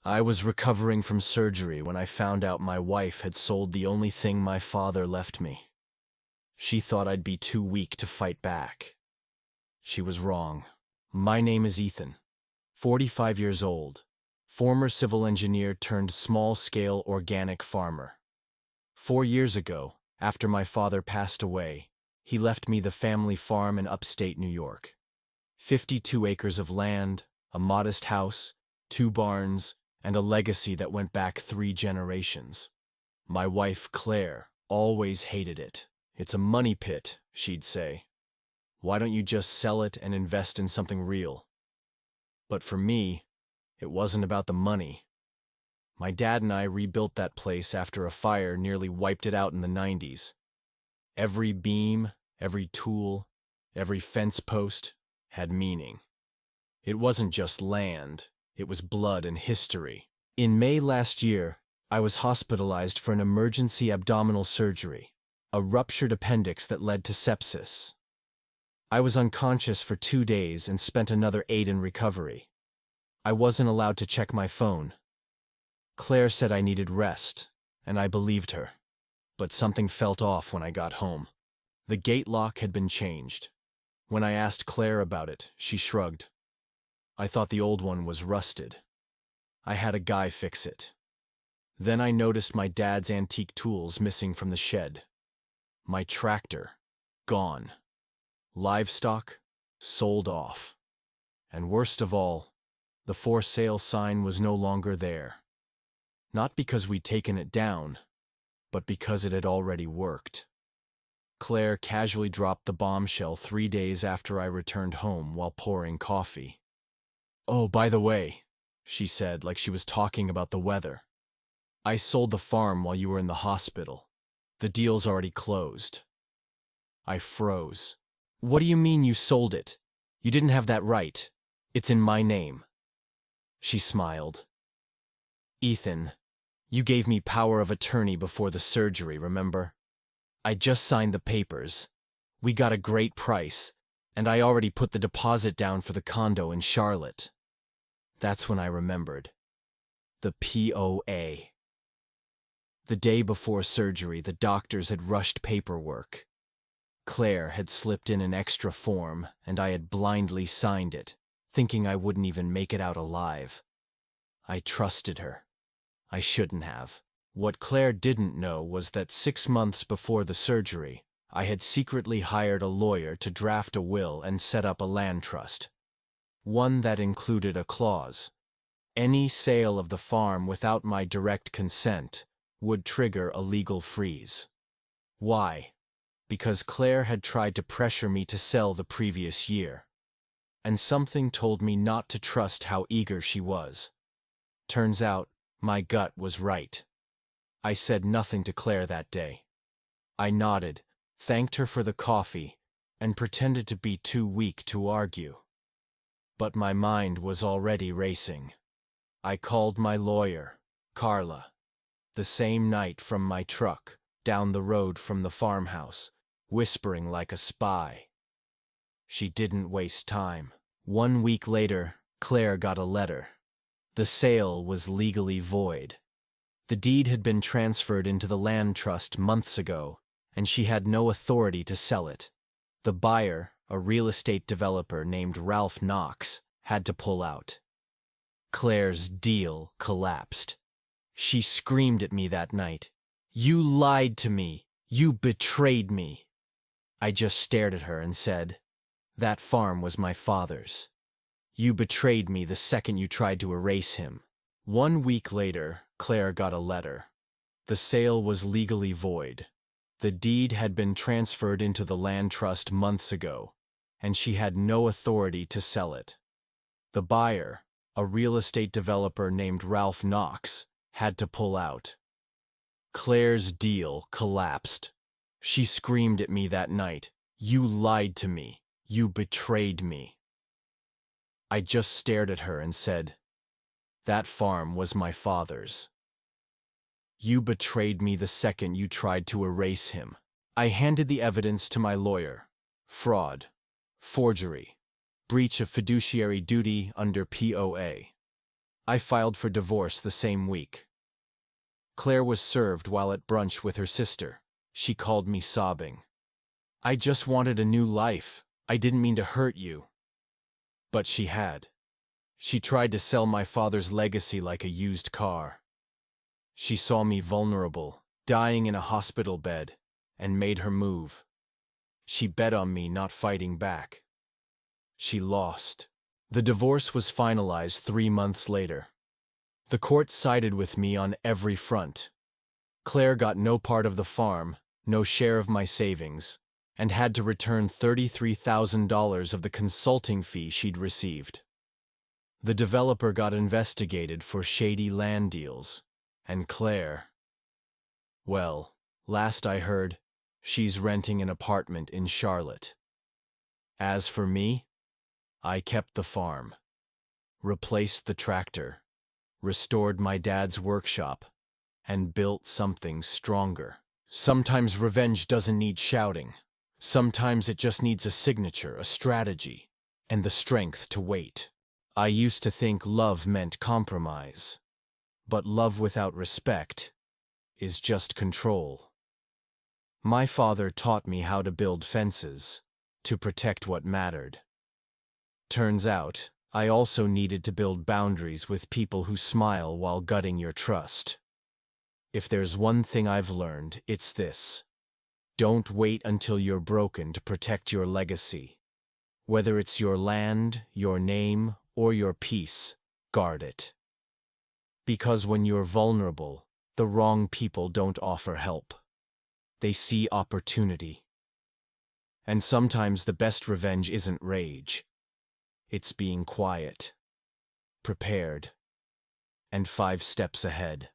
I was recovering from surgery when I found out my wife had sold the only thing my father left me. She thought I'd be too weak to fight back. She was wrong. My name is Ethan, 45 years old, former civil engineer turned small-scale organic farmer. 4 years ago, after my father passed away, he left me the family farm in upstate New York. 52 acres of land, a modest house, 2 barns, and a legacy that went back 3 generations. My wife, Claire, always hated it. It's a money pit, she'd say. Why don't you just sell it and invest in something real? But for me, it wasn't about the money. My dad and I rebuilt that place after a fire nearly wiped it out in the 90s. Every beam, every tool, every fence post had meaning. It wasn't just land, it was blood and history. In May last year, I was hospitalized for an emergency abdominal surgery, a ruptured appendix that led to sepsis. I was unconscious for 2 days and spent another 8 in recovery. I wasn't allowed to check my phone. Claire said I needed rest, and I believed her. But something felt off when I got home. The gate lock had been changed. When I asked Claire about it, she shrugged. I thought the old one was rusted. I had a guy fix it. Then I noticed my dad's antique tools missing from the shed. My tractor, gone. Livestock, sold off. And worst of all, the for sale sign was no longer there. Not because we'd taken it down, but because it had already worked. Claire casually dropped the bombshell 3 days after I returned home while pouring coffee. "Oh, by the way," she said, like she was talking about the weather. "I sold the farm while you were in the hospital. The deal's already closed." I froze. "What do you mean you sold it? You didn't have that right. It's in my name." She smiled. "Ethan, you gave me power of attorney before the surgery, remember? I just signed the papers. We got a great price, and I already put the deposit down for the condo in Charlotte." That's when I remembered. The POA. The day before surgery, the doctors had rushed paperwork. Claire had slipped in an extra form, and I had blindly signed it, thinking I wouldn't even make it out alive. I trusted her. I shouldn't have. What Claire didn't know was that 6 months before the surgery, I had secretly hired a lawyer to draft a will and set up a land trust. One that included a clause. Any sale of the farm without my direct consent would trigger a legal freeze. Why? Because Claire had tried to pressure me to sell the previous year. And something told me not to trust how eager she was. Turns out, my gut was right. I said nothing to Claire that day. I nodded, thanked her for the coffee, and pretended to be too weak to argue. But my mind was already racing. I called my lawyer, Carla, the same night from my truck, down the road from the farmhouse, whispering like a spy. She didn't waste time. 1 week later, Claire got a letter. The sale was legally void. The deed had been transferred into the land trust months ago, and she had no authority to sell it. The buyer, a real estate developer named Ralph Knox, had to pull out. Claire's deal collapsed. She screamed at me that night. "You lied to me. You betrayed me." I just stared at her and said, "That farm was my father's. You betrayed me the second you tried to erase him." 1 week later, Claire got a letter. The sale was legally void. The deed had been transferred into the land trust months ago, and she had no authority to sell it. The buyer, a real estate developer named Ralph Knox, had to pull out. Claire's deal collapsed. She screamed at me that night, "You lied to me. You betrayed me." I just stared at her and said, "That farm was my father's. You betrayed me the second you tried to erase him." I handed the evidence to my lawyer. Fraud, forgery, breach of fiduciary duty under POA. I filed for divorce the same week. Claire was served while at brunch with her sister. She called me sobbing. I just wanted a new life. I didn't mean to hurt you. But she had. She tried to sell my father's legacy like a used car. She saw me vulnerable, dying in a hospital bed, and made her move. She bet on me not fighting back. She lost. The divorce was finalized 3 months later. The court sided with me on every front. Claire got no part of the farm, no share of my savings, and had to return $33,000 of the consulting fee she'd received. The developer got investigated for shady land deals, and Claire, well, last I heard, she's renting an apartment in Charlotte. As for me, I kept the farm, replaced the tractor, restored my dad's workshop, and built something stronger. Sometimes revenge doesn't need shouting. Sometimes it just needs a signature, a strategy, and the strength to wait. I used to think love meant compromise, but love without respect is just control. My father taught me how to build fences, to protect what mattered. Turns out, I also needed to build boundaries with people who smile while gutting your trust. If there's one thing I've learned, it's this. Don't wait until you're broken to protect your legacy. Whether it's your land, your name, or your peace, guard it. Because when you're vulnerable, the wrong people don't offer help. They see opportunity. And sometimes the best revenge isn't rage. It's being quiet, prepared, and 5 steps ahead.